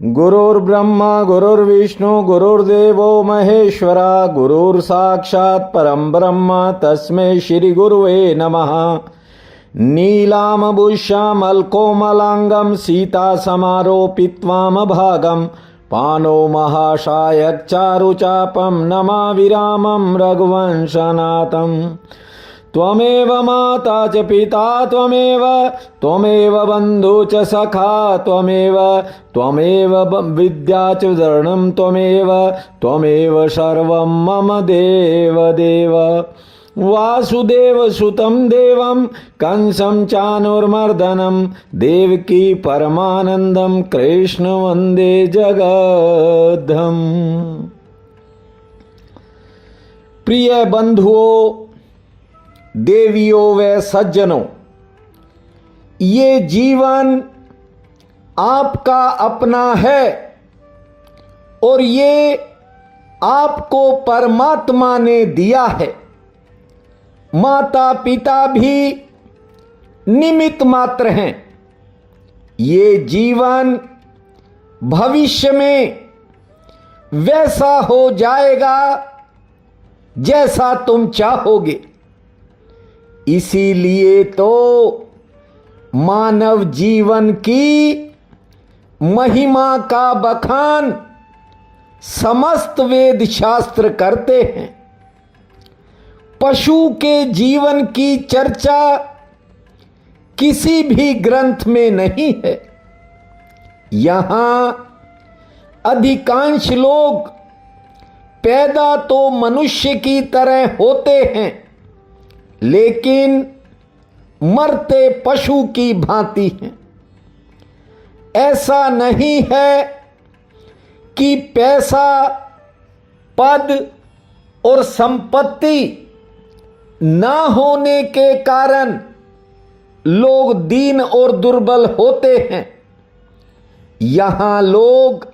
गुरुर्ब्रह्मा गुरुर्विष्णु गुरुर्देवो महेश्वरा गुरुर्साक्षात् परं ब्रह्म तस्मै श्री गुरुवे नमः। नीलामभूषामल्कोमलांगं सीतासमारोपित्वामभागं पानो महाशायचारुचापं नमाविरामं रघुवंशनाथम्। त्वमेव माता च पिता त्वमेव बन्धु च सखा त्वमेव विद्या च धर्मं त्वमेव सर्वं मम देव। वासुदेवसुतं देवं कंसं चाणूरमर्दनं देवकी परमानन्दं कृष्ण वन्दे जगद्धाम। प्रिय बंधुओं, देवियों व सज्जनों, ये जीवन आपका अपना है और ये आपको परमात्मा ने दिया है। माता पिता भी निमित्त मात्र हैं। ये जीवन भविष्य में वैसा हो जाएगा जैसा तुम चाहोगे। इसीलिए तो मानव जीवन की महिमा का बखान समस्त वेद शास्त्र करते हैं। पशु के जीवन की चर्चा किसी भी ग्रंथ में नहीं है। यहां अधिकांश लोग पैदा तो मनुष्य की तरह होते हैं, लेकिन मरते पशु की भांति हैं। ऐसा नहीं है कि पैसा, पद और संपत्ति ना होने के कारण लोग दीन और दुर्बल होते हैं। यहां लोग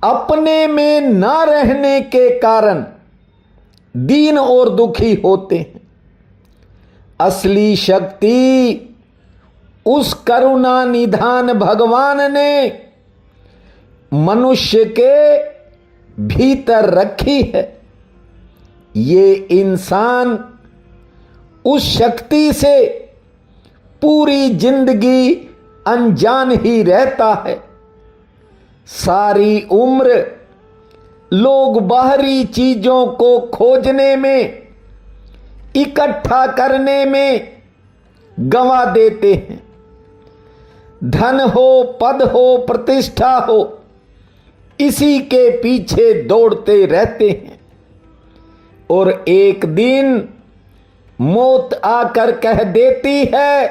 अपने में ना रहने के कारण दीन और दुखी होते हैं। असली शक्ति उस करुणा निधान भगवान ने मनुष्य के भीतर रखी है। ये इंसान उस शक्ति से पूरी जिंदगी अनजान ही रहता है। सारी उम्र लोग बाहरी चीजों को खोजने में, इकट्ठा करने में गंवा देते हैं। धन हो, पद हो, प्रतिष्ठा हो, इसी के पीछे दौड़ते रहते हैं। और एक दिन मौत आकर कह देती है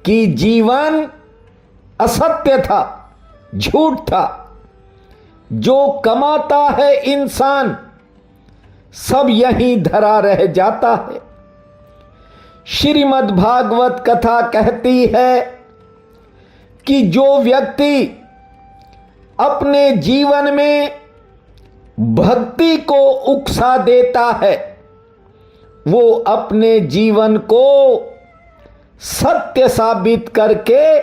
कि जीवन असत्य था, झूठ था। जो कमाता है इंसान सब यहीं धरा रह जाता है। श्रीमद् भागवत कथा कहती है कि जो व्यक्ति अपने जीवन में भक्ति को उकसा देता है, वो अपने जीवन को सत्य साबित करके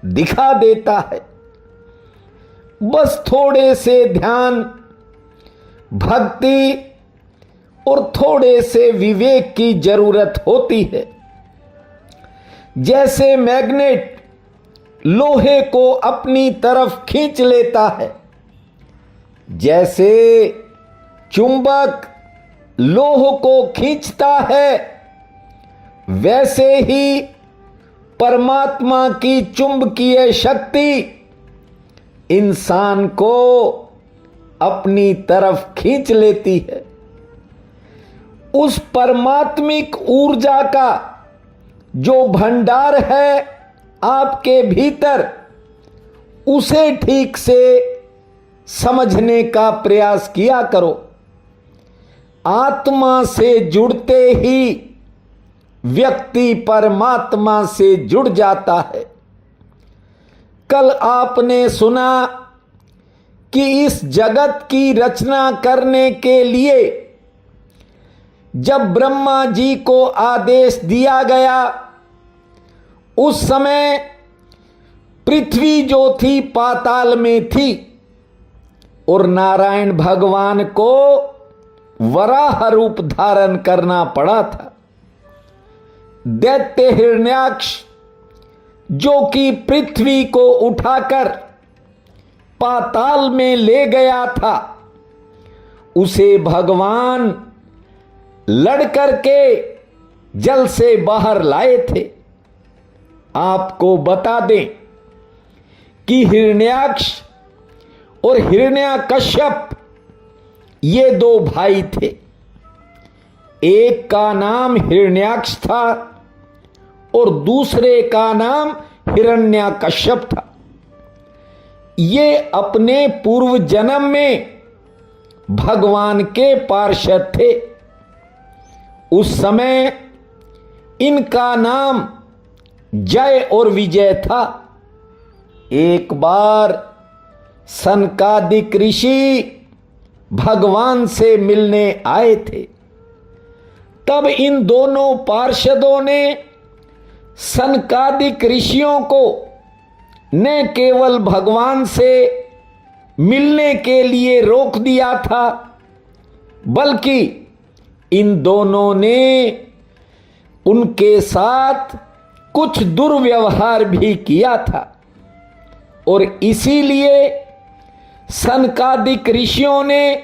दिखा देता है। बस थोड़े से ध्यान, भक्ति और थोड़े से विवेक की जरूरत होती है। जैसे मैग्नेट लोहे को अपनी तरफ खींच लेता है, जैसे चुंबक लोह को खींचता है, वैसे ही परमात्मा की चुंबकीय शक्ति इंसान को अपनी तरफ खींच लेती है। उस परमात्मिक ऊर्जा का जो भंडार है आपके भीतर, उसे ठीक से समझने का प्रयास किया करो। आत्मा से जुड़ते ही व्यक्ति परमात्मा से जुड़ जाता है। कल आपने सुना कि इस जगत की रचना करने के लिए जब ब्रह्मा जी को आदेश दिया गया, उस समय पृथ्वी जो थी पाताल में थी और नारायण भगवान को वराह रूप धारण करना पड़ा था। दैत्य हिरण्याक्ष जो कि पृथ्वी को उठाकर पाताल में ले गया था, उसे भगवान लड़कर के जल से बाहर लाए थे। आपको बता दें कि हिरण्याक्ष और हिरण्यकश्यप ये दो भाई थे। एक का नाम हिरण्याक्ष था और दूसरे का नाम हिरण्यकश्यप था। ये अपने पूर्व जन्म में भगवान के पार्षद थे। उस समय इनका नाम जय और विजय था। एक बार सनकादिक ऋषि भगवान से मिलने आए थे। तब इन दोनों पार्षदों ने सनकादिक ऋषियों को न केवल भगवान से मिलने के लिए रोक दिया था, बल्कि इन दोनों ने उनके साथ कुछ दुर्व्यवहार भी किया था। और इसीलिए सनकादिक ऋषियों ने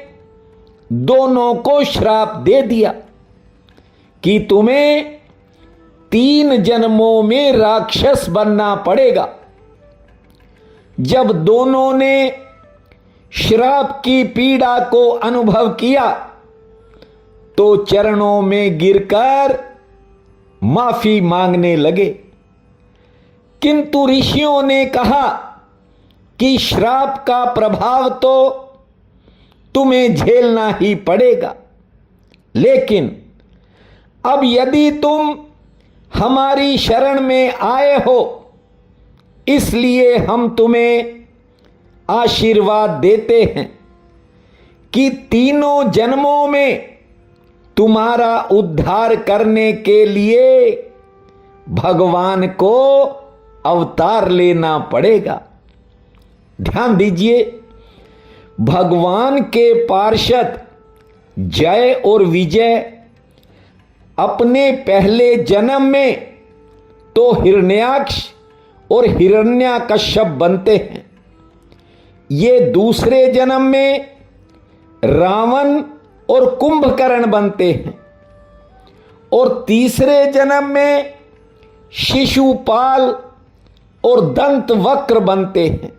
दोनों को श्राप दे दिया कि तुम्हें 3 जन्मों में राक्षस बनना पड़ेगा। जब दोनों ने श्राप की पीड़ा को अनुभव किया तो चरणों में गिरकर माफी मांगने लगे। किंतु ऋषियों ने कहा कि श्राप का प्रभाव तो तुम्हें झेलना ही पड़ेगा, लेकिन अब यदि तुम हमारी शरण में आए हो, इसलिए हम तुम्हें आशीर्वाद देते हैं कि 3 जन्मों में तुम्हारा उद्धार करने के लिए भगवान को अवतार लेना पड़ेगा। ध्यान दीजिए, भगवान के पार्षद जय और विजय अपने पहले जन्म में तो हिरण्याक्ष और हिरण्यकश्यप बनते हैं। ये दूसरे जन्म में रावण और कुंभकर्ण बनते हैं और तीसरे जन्म में शिशुपाल और दंतवक्र बनते हैं।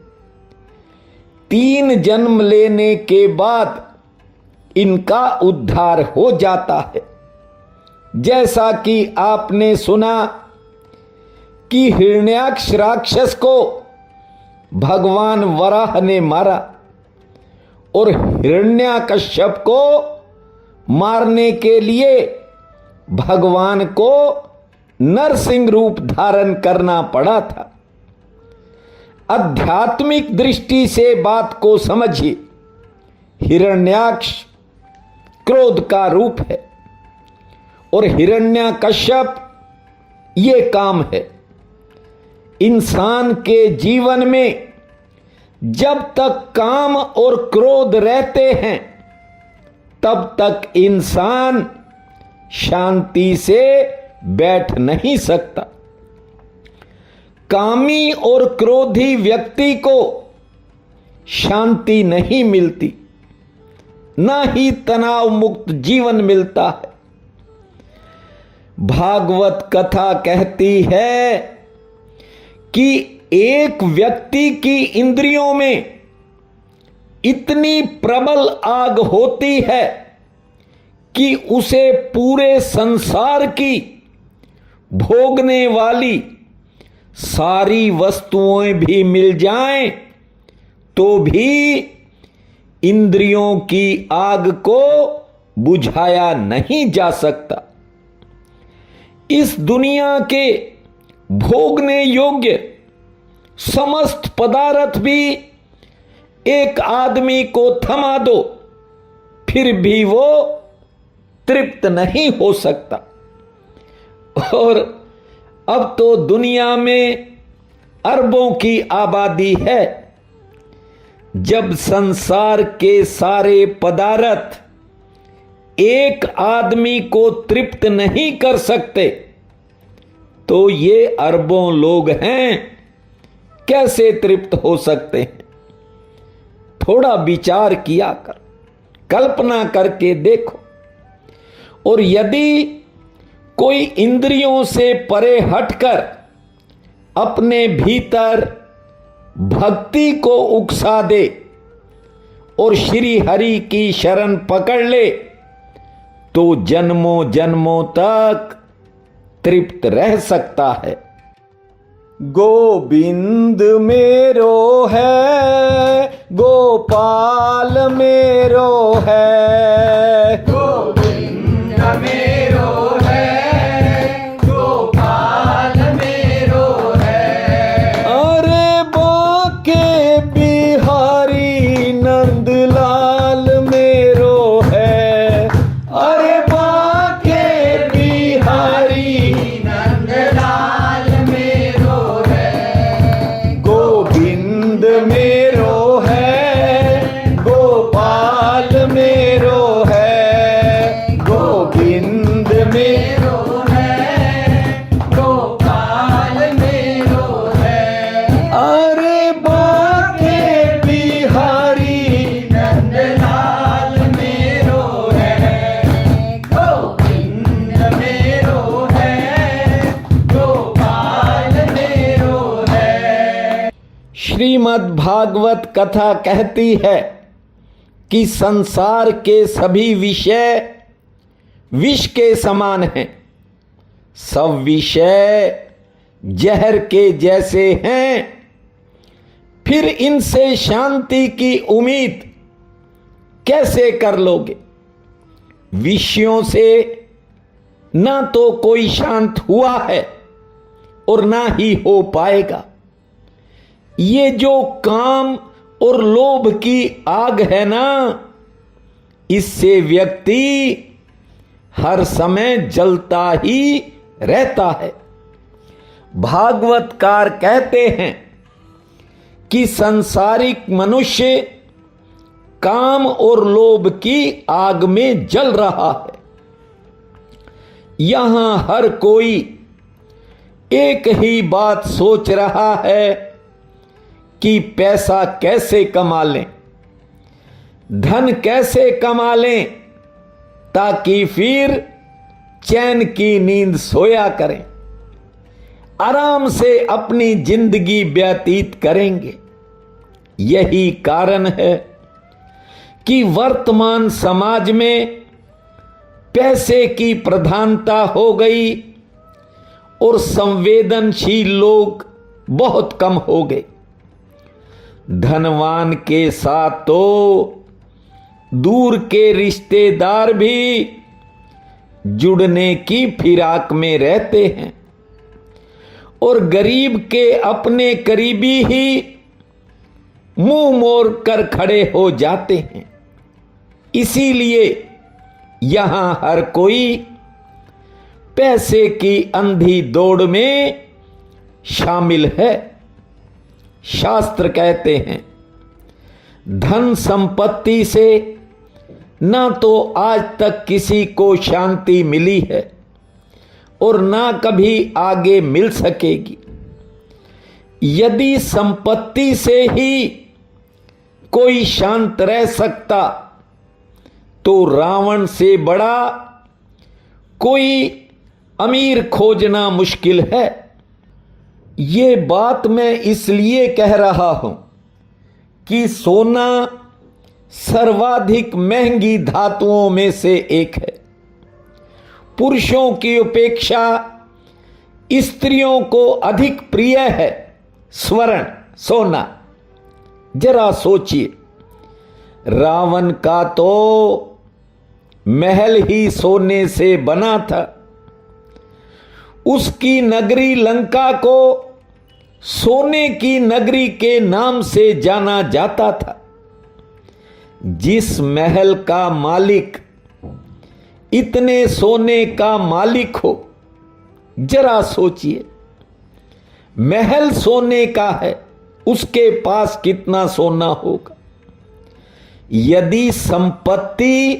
3 जन्म लेने के बाद इनका उद्धार हो जाता है। जैसा कि आपने सुना कि हिरण्याक्ष राक्षस को भगवान वराह ने मारा और हिरण्यकश्यप को मारने के लिए भगवान को नरसिंह रूप धारण करना पड़ा था। आध्यात्मिक दृष्टि से बात को समझिए। हिरण्याक्ष क्रोध का रूप है और हिरण्यकश्यप ये काम है। इंसान के जीवन में जब तक काम और क्रोध रहते हैं, तब तक इंसान शांति से बैठ नहीं सकता। कामी और क्रोधी व्यक्ति को शांति नहीं मिलती, ना ही तनाव मुक्त जीवन मिलता है। भागवत कथा कहती है कि एक व्यक्ति की इंद्रियों में इतनी प्रबल आग होती है कि उसे पूरे संसार की भोगने वाली सारी वस्तुएं भी मिल जाएं तो भी इंद्रियों की आग को बुझाया नहीं जा सकता। इस दुनिया के भोगने योग्य समस्त पदार्थ भी एक आदमी को थमा दो, फिर भी वो तृप्त नहीं हो सकता। और अब तो दुनिया में अरबों की आबादी है। जब संसार के सारे पदार्थ एक आदमी को तृप्त नहीं कर सकते तो ये अरबों लोग हैं, कैसे तृप्त हो सकते हैं? थोड़ा विचार किया कर, कल्पना करके देखो। और यदि कोई इंद्रियों से परे हटकर अपने भीतर भक्ति को उकसा दे और श्री हरि की शरण पकड़ ले तो जन्मों जन्मों तक तृप्त रह सकता है। गोविंद मेरो है, गोपाल मेरो है, गोविंद मेरो है, गोपाल मेरो है। अरे बाके बिहारी नंदलाल मेरो है, अरे बाके बिहारी नंदलाल मेरो है। गोविंद मेरो है, गोपाल मेरो है, गोविंद मेरो मेरो है, गोपाल मेरो है। अरे बाके बिहारी नंदलाल मेरो है, गोविंद मेरो है, गोपाल मेरो है। श्रीमद् भागवत कथा कहती है कि संसार के सभी विषय विष के समान हैं। सब विषय जहर के जैसे हैं। फिर इनसे शांति की उम्मीद कैसे कर लोगे? विषयों से ना तो कोई शांत हुआ है और ना ही हो पाएगा। ये जो काम और लोभ की आग है ना, इससे व्यक्ति हर समय जलता ही रहता है। भागवतकार कहते हैं कि संसारिक मनुष्य काम और लोभ की आग में जल रहा है। यहां हर कोई एक ही बात सोच रहा है कि पैसा कैसे कमा लें, धन कैसे कमा लें, ताकि फिर चैन की नींद सोया करें, आराम से अपनी जिंदगी व्यतीत करेंगे। यही कारण है कि वर्तमान समाज में पैसे की प्रधानता हो गई और संवेदनशील लोग बहुत कम हो गए। धनवान के साथ तो दूर के रिश्तेदार भी जुड़ने की फिराक में रहते हैं और गरीब के अपने करीबी ही मुंह मोड़ कर खड़े हो जाते हैं। इसीलिए यहां हर कोई पैसे की अंधी दौड़ में शामिल है। शास्त्र कहते हैं धन संपत्ति से ना तो आज तक किसी को शांति मिली है और ना कभी आगे मिल सकेगी। यदि संपत्ति से ही कोई शांत रह सकता तो रावण से बड़ा कोई अमीर खोजना मुश्किल है। ये बात मैं इसलिए कह रहा हूं कि सोना सर्वाधिक महंगी धातुओं में से एक है। पुरुषों की अपेक्षा स्त्रियों को अधिक प्रिय है स्वर्ण, सोना। जरा सोचिए, रावण का तो महल ही सोने से बना था। उसकी नगरी लंका को सोने की नगरी के नाम से जाना जाता था। जिस महल का मालिक इतने सोने का मालिक हो, जरा सोचिए। महल सोने का है, उसके पास कितना सोना होगा। यदि संपत्ति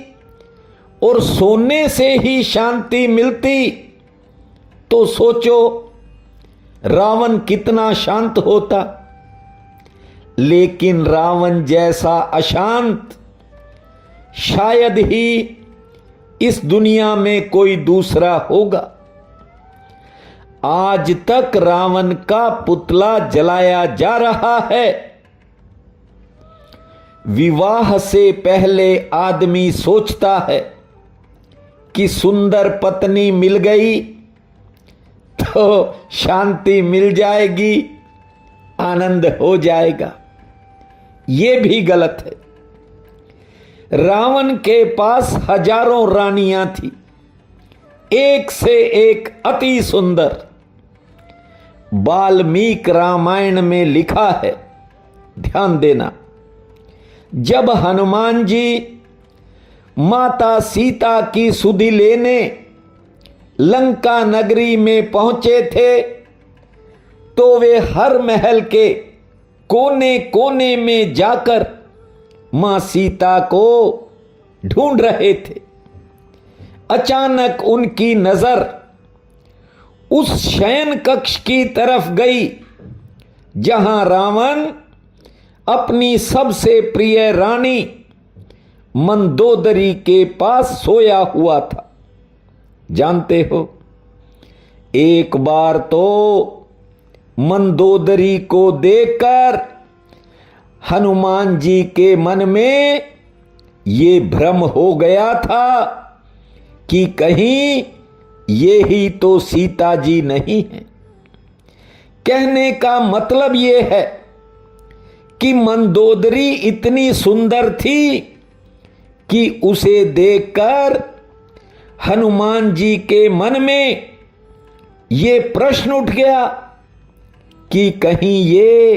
और सोने से ही शांति मिलती तो सोचो रावण कितना शांत होता। लेकिन रावण जैसा अशांत शायद ही इस दुनिया में कोई दूसरा होगा। आज तक रावण का पुतला जलाया जा रहा है। विवाह से पहले आदमी सोचता है कि सुंदर पत्नी मिल गई तो शांति मिल जाएगी, आनंद हो जाएगा। यह भी गलत है। रावण के पास हजारों रानियां थी, एक से एक अति सुंदर। वाल्मीकि रामायण में लिखा है, ध्यान देना, जब हनुमान जी माता सीता की सुधि लेने लंका नगरी में पहुंचे थे तो वे हर महल के कोने कोने में जाकर मां सीता को ढूंढ रहे थे। अचानक उनकी नजर उस शयन कक्ष की तरफ गई जहां रावण अपनी सबसे प्रिय रानी मंदोदरी के पास सोया हुआ था। जानते हो, एक बार तो मंदोदरी को देखकर हनुमान जी के मन में ये भ्रम हो गया था कि कहीं ये ही तो सीता जी नहीं है। कहने का मतलब ये है कि मंदोदरी इतनी सुंदर थी कि उसे देखकर हनुमान जी के मन में ये प्रश्न उठ गया कि कहीं ये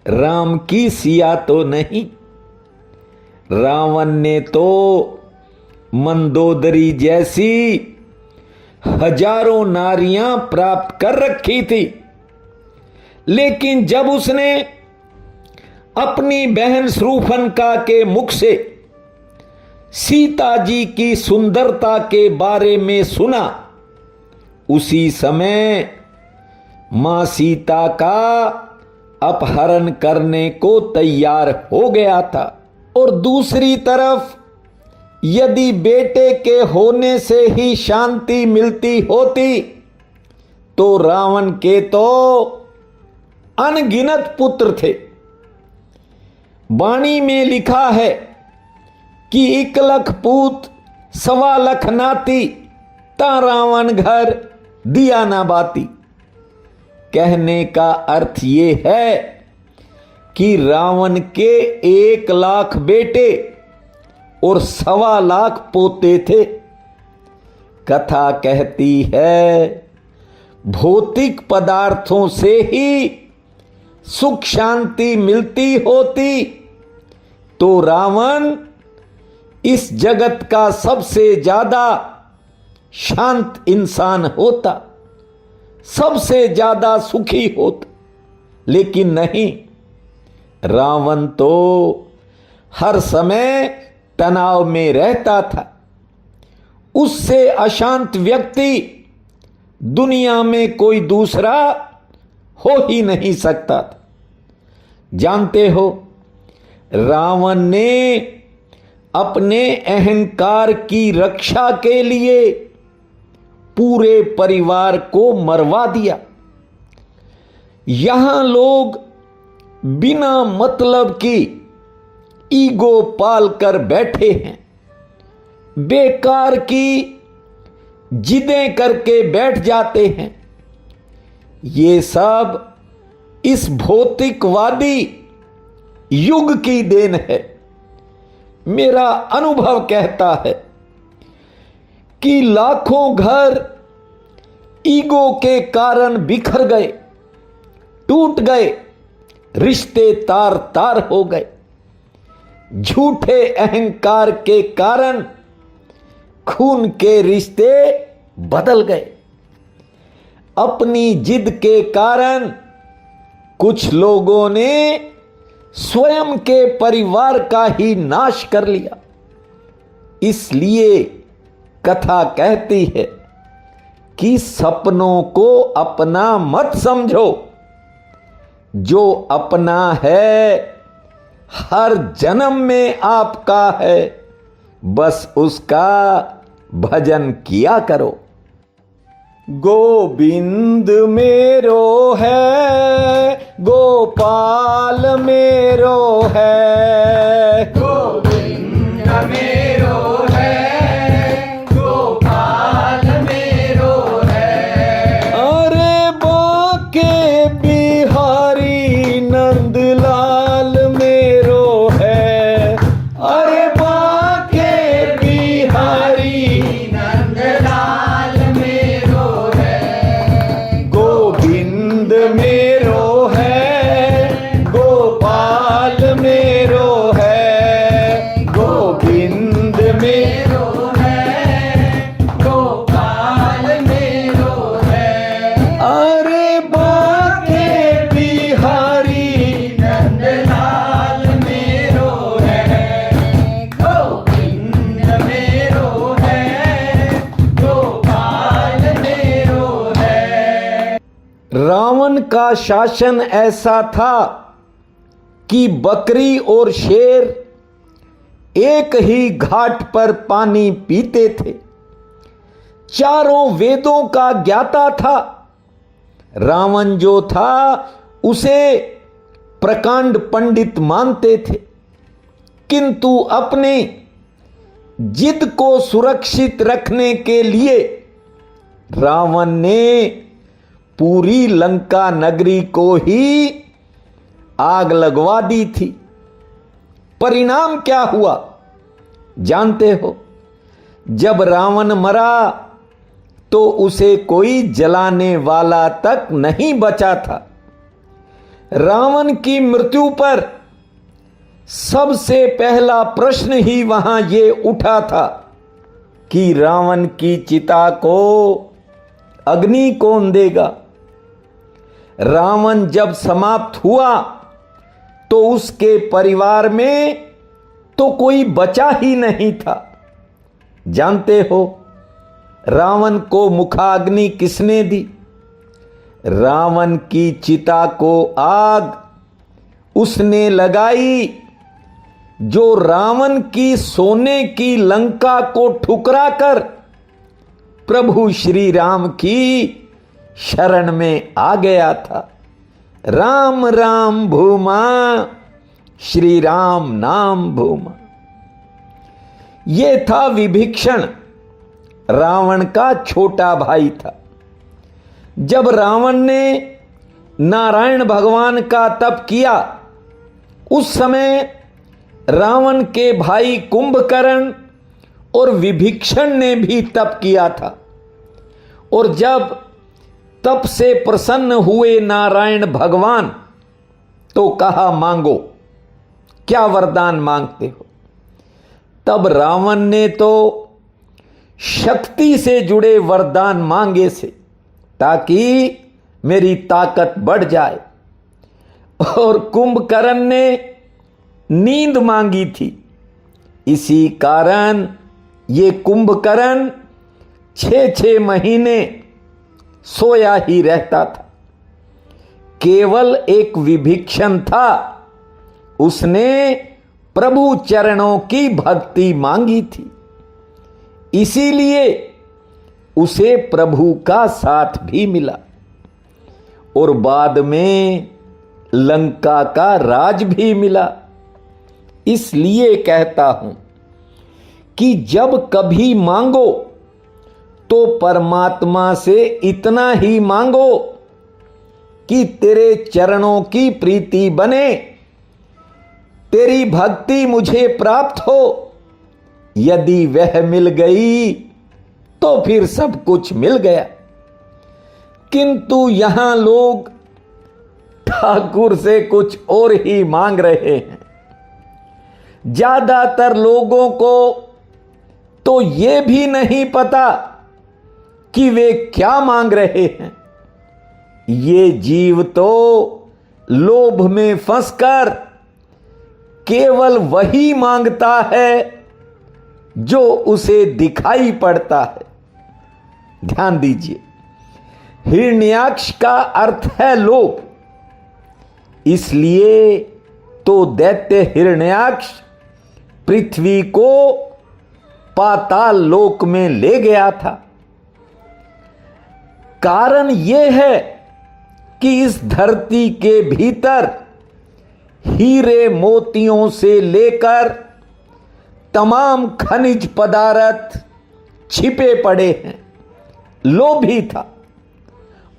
राम की सिया तो नहीं। रावण ने तो मंदोदरी जैसी हजारों नारियां प्राप्त कर रखी थी, लेकिन जब उसने अपनी बहन शूर्पणखा के मुख से सीता जी की सुंदरता के बारे में सुना, उसी समय मां सीता का अपहरण करने को तैयार हो गया था। और दूसरी तरफ यदि बेटे के होने से ही शांति मिलती होती तो रावण के तो अनगिनत पुत्र थे। वाणी में लिखा है कि 1 लाख पूत 1.25 लाख नाती, ता रावण घर दिया ना बाती। कहने का अर्थ ये है कि रावण के 1 लाख बेटे और 1.25 लाख पोते थे। कथा कहती है भौतिक पदार्थों से ही सुख शांति मिलती होती तो रावण इस जगत का सबसे ज्यादा शांत इंसान होता, सबसे ज्यादा सुखी होता। लेकिन नहीं, रावण तो हर समय तनाव में रहता था। उससे अशांत व्यक्ति दुनिया में कोई दूसरा हो ही नहीं सकता था। जानते हो, रावण ने अपने अहंकार की रक्षा के लिए पूरे परिवार को मरवा दिया। यहां लोग बिना मतलब की ईगो पाल कर बैठे हैं, बेकार की जिदें करके बैठ जाते हैं। ये सब इस भौतिकवादी युग की देन है। मेरा अनुभव कहता है कि लाखों घर ईगो के कारण बिखर गए, टूट गए, रिश्ते तार तार हो गए। झूठे अहंकार के कारण खून के रिश्ते बदल गए। अपनी जिद के कारण कुछ लोगों ने स्वयं के परिवार का ही नाश कर लिया। इसलिए कथा कहती है कि सपनों को अपना मत समझो। जो अपना है हर जन्म में आपका है, बस उसका भजन किया करो। गोविंद मेरो है, गोपाल मेरो है। गोविंद मेरो है, गोपाल मेरो है। अरे बाके बिहारी नंदलाल मेरो है। अरे बाके बिहारी नंदलाल मेरो है। गोविंद मेरो है, गोपाल मेरो है। गोविंद मेरो मेरो है, गोपाल मेरो है। अरे बाके बिहारी नंदलाल मेरो है, गोविंद मेरो है, गोपाल मेरो है। रावण का शासन ऐसा था कि बकरी और शेर एक ही घाट पर पानी पीते थे। चारों वेदों का ज्ञाता था। रावण जो था उसे प्रकांड पंडित मानते थे, किंतु अपने जिद को सुरक्षित रखने के लिए रावण ने पूरी लंका नगरी को ही आग लगवा दी थी। परिणाम क्या हुआ जानते हो? जब रावण मरा तो उसे कोई जलाने वाला तक नहीं बचा था। रावण की मृत्यु पर सबसे पहला प्रश्न ही वहां ये उठा था कि रावण की चिता को अग्नि कौन देगा। रावण जब समाप्त हुआ तो उसके परिवार में तो कोई बचा ही नहीं था। जानते हो रावण को मुखाग्नि किसने दी? रावण की चिता को आग उसने लगाई जो रावण की सोने की लंका को ठुकराकर प्रभु श्री राम की शरण में आ गया था। राम राम भूमा, श्री राम नाम भूमा। ये था विभीषण, रावण का छोटा भाई था। जब रावण ने नारायण भगवान का तप किया, उस समय रावण के भाई कुंभकर्ण और विभीषण ने भी तप किया था। और जब तप से प्रसन्न हुए नारायण भगवान तो कहा मांगो, क्या वरदान मांगते हो? तब रावण ने तो शक्ति से जुड़े वरदान मांगे से, ताकि मेरी ताकत बढ़ जाए। और कुंभकर्ण ने नींद मांगी थी। इसी कारण ये कुंभकर्ण 6-6 महीने सोया ही रहता था। केवल एक विभीषण था, उसने प्रभु चरणों की भक्ति मांगी थी, इसीलिए उसे प्रभु का साथ भी मिला और बाद में लंका का राज भी मिला। इसलिए कहता हूं कि जब कभी मांगो तो परमात्मा से इतना ही मांगो कि तेरे चरणों की प्रीति बने, तेरी भक्ति मुझे प्राप्त हो। यदि वह मिल गई तो फिर सब कुछ मिल गया। किंतु यहां लोग ठाकुर से कुछ और ही मांग रहे हैं। ज्यादातर लोगों को तो यह भी नहीं पता कि वे क्या मांग रहे हैं। ये जीव तो लोभ में फंसकर केवल वही मांगता है जो उसे दिखाई पड़ता है। ध्यान दीजिए, हिरण्याक्ष का अर्थ है लोभ। इसलिए तो दैत्य हिरण्याक्ष पृथ्वी को पाताल लोक में ले गया था। कारण यह है कि इस धरती के भीतर हीरे मोतियों से लेकर तमाम खनिज पदार्थ छिपे पड़े हैं। लोभी था,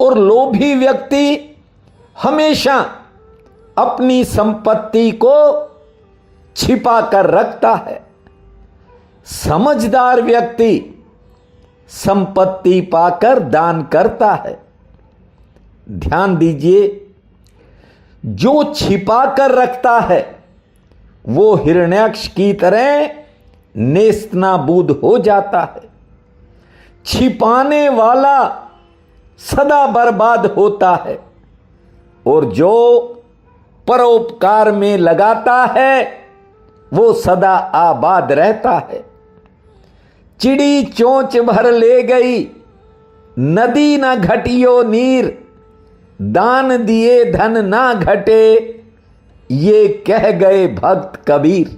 और लोभी व्यक्ति हमेशा अपनी संपत्ति को छिपा कर रखता है। समझदार व्यक्ति संपत्ति पाकर दान करता है। ध्यान दीजिए, जो छिपा कर रखता है वो हिरण्याक्ष की तरह नेस्तनाबूद हो जाता है। छिपाने वाला सदा बर्बाद होता है, और जो परोपकार में लगाता है वो सदा आबाद रहता है। चिड़ी चोंच भर ले गई, नदी न घटियो नीर, दान दिए धन ना घटे, ये कह गए भक्त कबीर।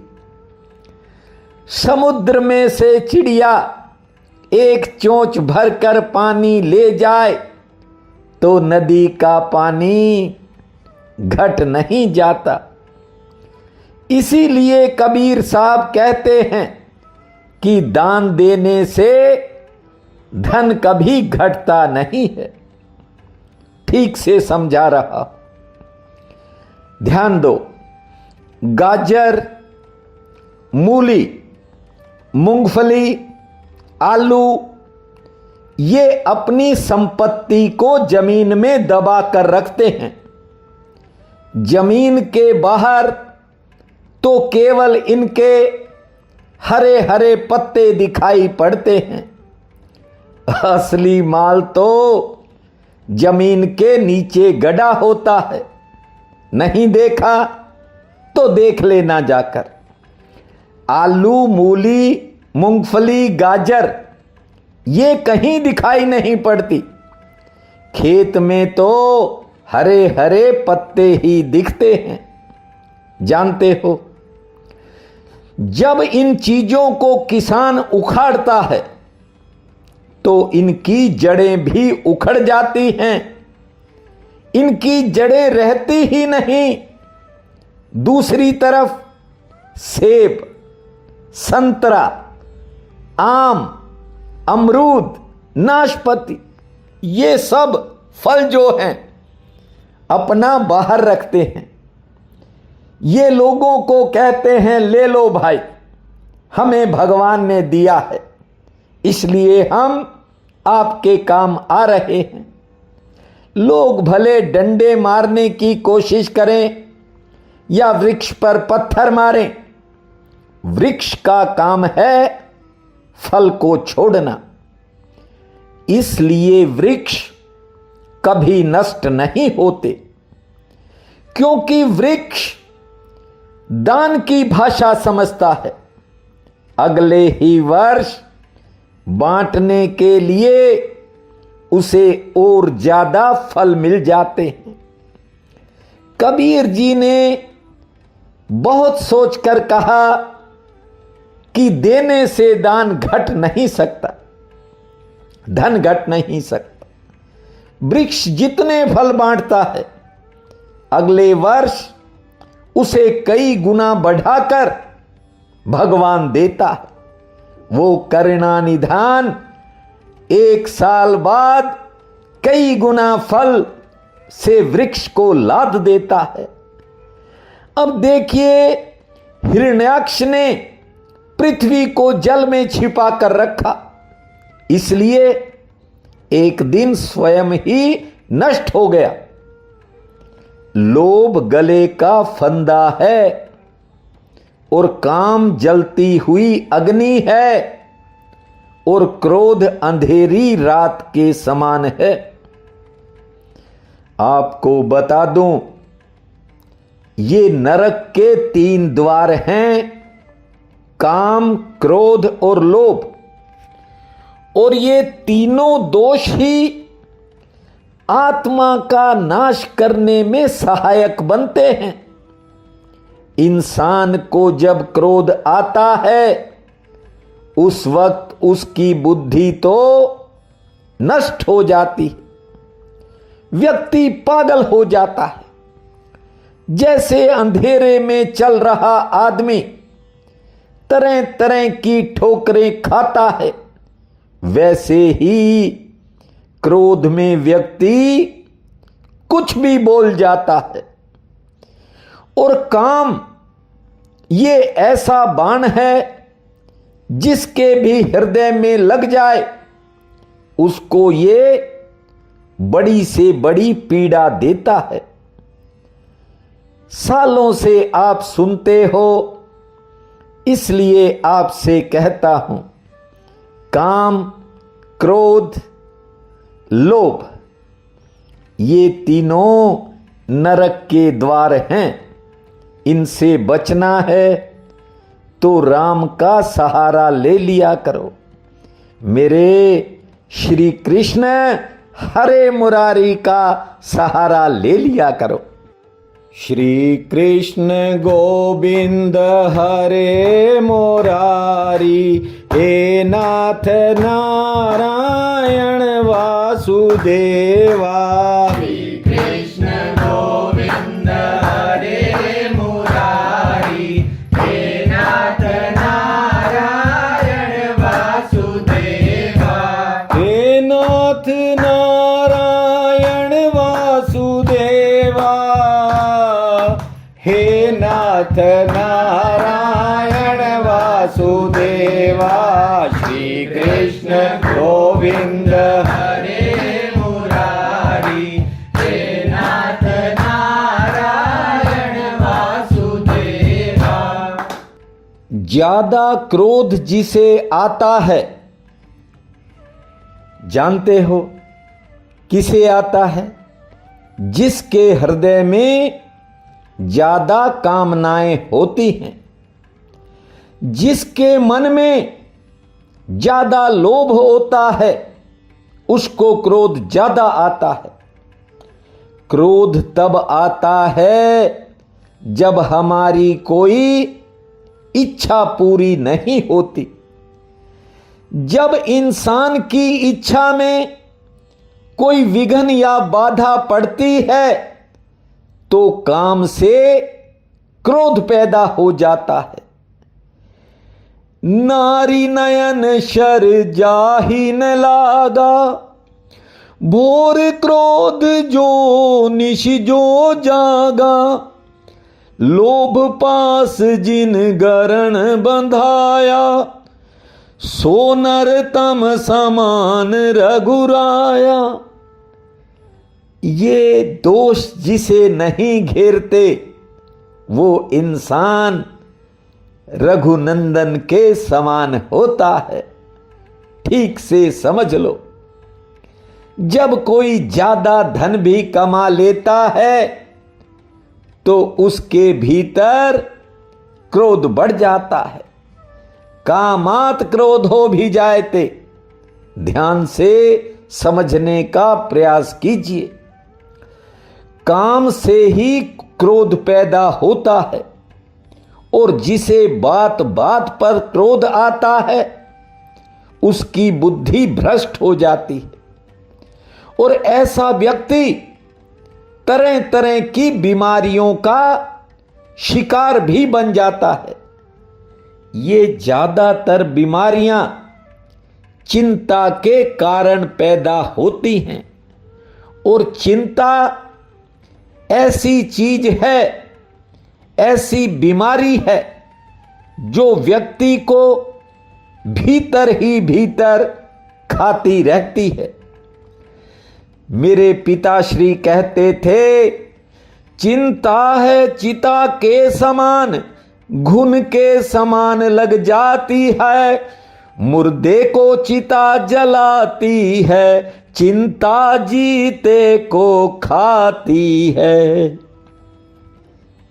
समुद्र में से चिड़िया एक चोंच भरकर पानी ले जाए तो नदी का पानी घट नहीं जाता। इसीलिए कबीर साहब कहते हैं कि दान देने से धन कभी घटता नहीं है। ठीक से समझा रहा। ध्यान दो, गाजर, मूली, मूंगफली, आलू, ये अपनी संपत्ति को जमीन में दबा कर रखते हैं। जमीन के बाहर तो केवल इनके हरे हरे पत्ते दिखाई पड़ते हैं। असली माल तो जमीन के नीचे गड़ा होता है। नहीं देखा तो देख लेना जाकर। आलू, मूली, मूंगफली, गाजर ये कहीं दिखाई नहीं पड़ती। खेत में तो हरे हरे पत्ते ही दिखते हैं। जानते हो, जब इन चीजों को किसान उखाड़ता है तो इनकी जड़ें भी उखड़ जाती हैं। इनकी जड़ें रहती ही नहीं। दूसरी तरफ सेब, संतरा, आम, अमरूद, नाशपाती, ये सब फल जो हैं अपना बाहर रखते हैं। ये लोगों को कहते हैं, ले लो भाई, हमें भगवान ने दिया है, इसलिए हम आपके काम आ रहे हैं। लोग भले डंडे मारने की कोशिश करें या वृक्ष पर पत्थर मारें, वृक्ष का काम है फल को छोड़ना। इसलिए वृक्ष कभी नष्ट नहीं होते, क्योंकि वृक्ष दान की भाषा समझता है। अगले ही वर्ष बांटने के लिए उसे और ज्यादा फल मिल जाते हैं। कबीर जी ने बहुत सोचकर कहा कि देने से दान घट नहीं सकता, धन घट नहीं सकता। वृक्ष जितने फल बांटता है अगले वर्ष उसे कई गुना बढ़ाकर भगवान देता है। वो करुणा निधान एक साल बाद कई गुना फल से वृक्ष को लाद देता है। अब देखिए, हिरण्याक्ष ने पृथ्वी को जल में छिपा कर रखा, इसलिए एक दिन स्वयं ही नष्ट हो गया। लोभ गले का फंदा है और काम जलती हुई अग्नि है और क्रोध अंधेरी रात के समान है। आपको बता दूं, ये नरक के 3 द्वार हैं, काम, क्रोध और लोभ। और ये तीनों दोष ही आत्मा का नाश करने में सहायक बनते हैं। इंसान को जब क्रोध आता है उस वक्त उसकी बुद्धि तो नष्ट हो जाती है, व्यक्ति पागल हो जाता है। जैसे अंधेरे में चल रहा आदमी तरह तरह की ठोकरें खाता है, वैसे ही क्रोध में व्यक्ति कुछ भी बोल जाता है। और काम ये ऐसा बाण है जिसके भी हृदय में लग जाए उसको ये बड़ी से बड़ी पीड़ा देता है। सालों से आप सुनते हो, इसलिए आपसे कहता हूं, काम, क्रोध, लोभ ये तीनों नरक के द्वार हैं। इनसे बचना है तो राम का सहारा ले लिया करो। मेरे श्री कृष्ण हरे मुरारी का सहारा ले लिया करो। श्री कृष्ण गोविंद हरे मुरारी, हे नाथ नारायण वासुदेवा। श्री कृष्ण गोविंद हरे मुरारी, हे नाथ नारायण वासुदेवा। हे नाथ नारायण वासुदेवा, हे नाथ नारायण वासुदेवा। श्री कृष्ण गोविंद हरे मुरारी, हे नाथ नारायण वासुदेवा। ज्यादा क्रोध जिसे आता है, जानते हो किसे आता है? जिसके हृदय में ज्यादा कामनाएं होती हैं, जिसके मन में ज्यादा लोभ होता है, उसको क्रोध ज्यादा आता है। क्रोध तब आता है जब हमारी कोई इच्छा पूरी नहीं होती। जब इंसान की इच्छा में कोई विघ्न या बाधा पड़ती है तो काम से क्रोध पैदा हो जाता है। नारी नयन शर जाहि न लागा, भोर क्रोध जो निश जो जागा। लोभ पास जिन गरण बंधाया, सो नर तम समान रघुराया। ये दोष जिसे नहीं घेरते वो इंसान रघुनंदन के समान होता है। ठीक से समझ लो, जब कोई ज्यादा धन भी कमा लेता है तो उसके भीतर क्रोध बढ़ जाता है। कामात क्रोधो भी जायते। ध्यान से समझने का प्रयास कीजिए। काम से ही क्रोध पैदा होता है और जिसे बात बात पर क्रोध आता है उसकी बुद्धि भ्रष्ट हो जाती है और ऐसा व्यक्ति तरह तरह की बीमारियों का शिकार भी बन जाता है। ये ज्यादातर बीमारियां चिंता के कारण पैदा होती हैं और चिंता ऐसी चीज है, ऐसी बीमारी है जो व्यक्ति को भीतर ही भीतर खाती रहती है। मेरे पिताश्री कहते थे, चिंता है चिता के समान, घुन के समान लग जाती है। मुर्दे को चिता जलाती है, चिंता जीते को खाती है।